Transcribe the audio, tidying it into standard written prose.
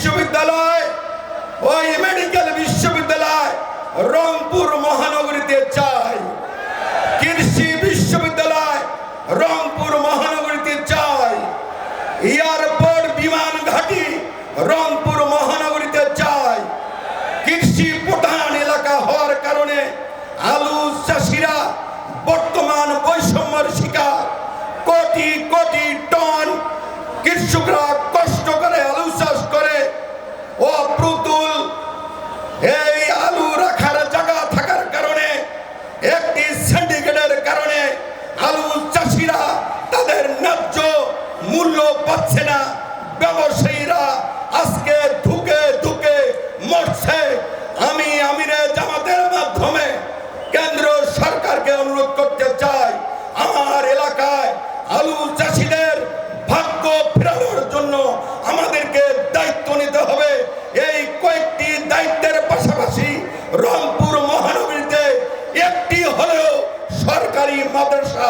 বিশ্ববিদ্যালয়, ওই মেডিকেল বিশ্ববিদ্যালয় রংপুর মহানগরীতে চাই। কৃষি বিশ্ববিদ্যালয় রংপুর মহানগরীতে চাই। এয়ারপোর্ট বিমান ঘাঁটি রংপুর মহানগরীতে চাই। কৃষি প্রধান এলাকা হওয়ার কারণে আলু চাষিরা বর্তমান বৈষম্যের শিকার। কোটি কোটি টন কৃষকরা কষ্ট করে আলু চাষ করে, অপ্রতুল এই আলু রাখার জায়গা থাকার কারণে, একটি সিন্ডিকেটের কারণে আলু চাষিরা তাদের ন্যায্য মূল্য পাচ্ছে না। ব্যবসায়ীরা আজকে ধুকে ধুকে মরছে। আমি আমিরে জামাতের মাধ্যমে কেন্দ্র সরকারকে অনুরোধ করতে চাই, আমার এলাকায় আলু চাষিদের ভাগ্য ফেরানোর জন্য আমাদেরকে দায়িত্ব নিতে হবে। এই কয়েকটি দায়িত্বের পাশাপাশি রংপুর মহানগরীতে একটি হলেও সরকারি মাদ্রাসা